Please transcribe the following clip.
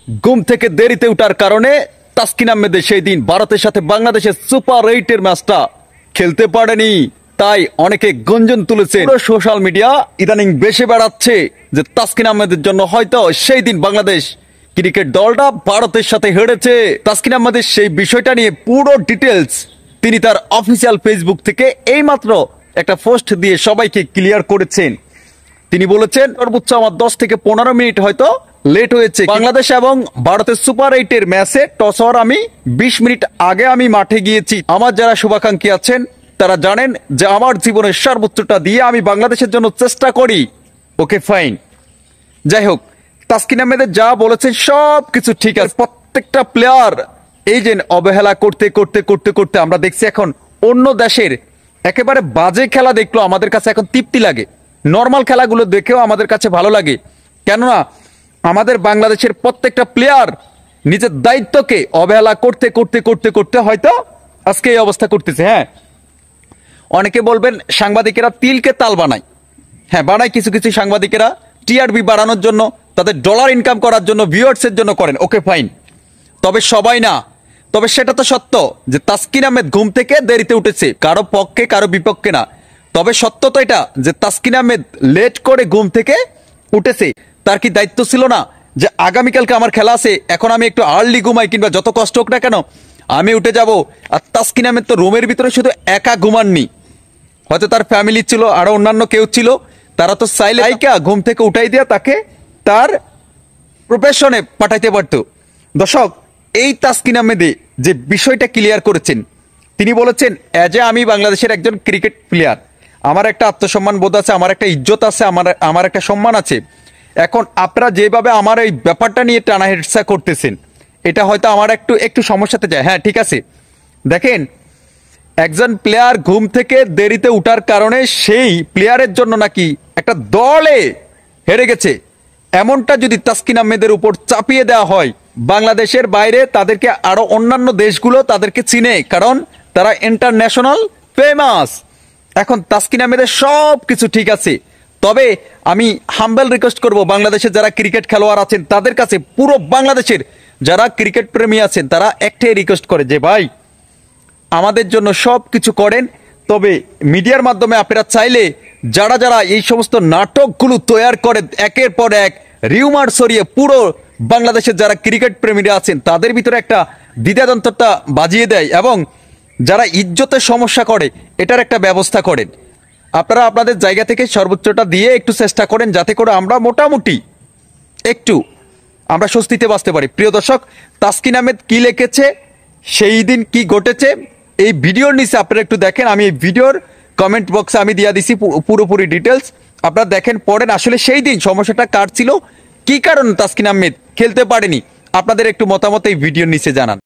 ঘুম থেকে দেরিতে উঠার কারণে তাসকিন আহমেদের সেই দিন ভারতের সাথে বাংলাদেশের সুপার 8 ম্যাচটা খেলতে পারেনি। তাই অনেকে গুঞ্জন তুলেছে, সোশ্যাল মিডিয়া ইদানিং বেশি বেড়াচ্ছে যে তাসকিন আহমেদের জন্য হয়তো সেই দিন বাংলাদেশ ক্রিকেট দলটা ভারতের সাথে হেরেছে। তাসকিন আহমেদের সেই বিষয়টা নিয়ে পুরো ডিটেলস তিনি তার অফিসিয়াল ফেসবুক থেকে এইমাত্র একটা পোস্ট দিয়ে সবাইকে ক্লিয়ার করেছেন। তিনি বলেছেন, সর্বোচ্চ আমার 10 থেকে 15 মিনিট হয়তো লেট হয়েছে। বাংলাদেশ এবং ভারতের সুপার 8 ম্যাচে টস হওয়ার আমি 20 মিনিট আগে আমি মাঠে গিয়েছি। আমার যারা শুভাকাঙ্ক্ষী আছেন তারা জানেন যে আমার জীবনের সর্বোচ্চটা দিয়ে আমি বাংলাদেশের জন্য চেষ্টা করি। ওকে ফাইন, যাই হোক, তাসকিন আহমেদের যা বলেছেন সব কিছু ঠিক আছে। প্রত্যেকটা প্লেয়ার এই যে অবহেলা করতে করতে করতে করতে আমরা দেখছি এখন অন্য দেশের একেবারে বাজে খেলা দেখলো আমাদের কাছে এখন তৃপ্তি লাগে। নর্মাল খেলাগুলো দেখেও আমাদের কাছে ভালো লাগে, কেননা আমাদের বাংলাদেশের প্রত্যেকটা প্লেয়ার নিজের দায়িত্বকে অবহেলা করতে করতে করতে করতে হয়তো আজকে এই অবস্থা করতেছে। হ্যাঁ, অনেকে বলবেন সাংবাদিকেরা তিলকে তাল বানায়। হ্যাঁ, বানায় কিছু কিছু সাংবাদিকেরা টিআরপি বাড়ানোর জন্য, তাদের ডলার ইনকাম করার জন্য, ভিউয়ার্সের জন্য করেন। ওকে ফাইন, তবে সবাই না। তবে সেটা তো সত্য যে তাসকিন আহমেদ ঘুম থেকে দেরিতে উঠেছে, কারো পক্ষে কারো বিপক্ষে না। তবে সত্য তো এটা যে তাসকিন আহমেদ লেট করে ঘুম থেকে উঠেছে। তার কি দায়িত্ব ছিল না যে আগামীকালকে আমার খেলা আছে, এখন আমি একটু আর্লি ঘুমাই কিংবা যত কষ্ট হোক না কেন আমি উঠে যাব? আর তাসকিন আহমেদ তো রুমের ভিতরে শুধু একা ঘুমাননি, হয়তো তার ফ্যামিলি ছিল, আরো অন্যান্য কেউ ছিল। তারা তো চাইলে ঘুম থেকে উঠাই দিয়া তাকে তার প্রফেশনে পাঠাইতে পারত। দর্শক, এই তাসকিন আহমেদে যে বিষয়টা ক্লিয়ার করেছেন, তিনি বলেছেন আমি বাংলাদেশের একজন ক্রিকেট প্লেয়ার, আমার একটা আত্মসম্মান বোধ আছে, আমার একটা ইজ্জত আছে, আমার একটা সম্মান আছে। এখন আপনারা যেভাবে আমার এই ব্যাপারটা নিয়ে টানা হেরসা করতেছেন, এটা হয়তো আমার একটু সমস্যাতে যায়। হ্যাঁ ঠিক আছে, দেখেন একজন প্লেয়ার ঘুম থেকে দেরিতে উঠার কারণে সেই প্লেয়ারের জন্য নাকি একটা দলে হেরে গেছে, এমনটা যদি তাসকিন আহমেদের উপর চাপিয়ে দেওয়া হয়, বাংলাদেশের বাইরে তাদেরকে আরো অন্যান্য দেশগুলো তাদেরকে চিনে, কারণ তারা ইন্টারন্যাশনাল ফেমাস। এখন তাসকিন আহমেদের সব কিছু ঠিক আছে, তবে আমি হাম্বল রিকোয়েস্ট করব বাংলাদেশের যারা ক্রিকেট খেলোয়াড় আছেন তাদের কাছে, পুরো বাংলাদেশের যারা ক্রিকেট প্রেমী আছেন তারা একটাই রিকোয়েস্ট করে যে ভাই আমাদের জন্য সব কিছু করেন। তবে মিডিয়ার মাধ্যমে আপনারা চাইলে যারা যারা এই সমস্ত নাটকগুলো তৈরি করে একের পর এক রিউমার সরিয়ে পুরো বাংলাদেশের যারা ক্রিকেট প্রেমীরা আছেন তাদের ভিতরে একটা দ্বিধাদ্বন্দ্বতা বাজিয়ে দেয় এবং যারা ইজ্জতের সমস্যা করে এটার একটা ব্যবস্থা করেন। আপনারা আপনাদের জায়গা থেকে সর্বোচ্চটা দিয়ে একটু চেষ্টা করেন যাতে করে আমরা মোটামুটি একটু আমরা স্বস্তিতে বাঁচতে পারি। প্রিয় দর্শক, তাসকিন আহমেদ কি লিখেছে, সেই দিন কি ঘটেছে এই ভিডিওর নিচে আপনারা একটু দেখেন। আমি এই ভিডিওর কমেন্ট বক্সে আমি দিয়ে দিছি পুরোপুরি ডিটেলস, আপনারা দেখেন পড়েন আসলে সেই দিন সমস্যাটা কার ছিল, কি কারণে তাসকিন আহমেদ খেলতে পারেনি। আপনাদের একটু মতামত এই ভিডিওর নিচে জানান।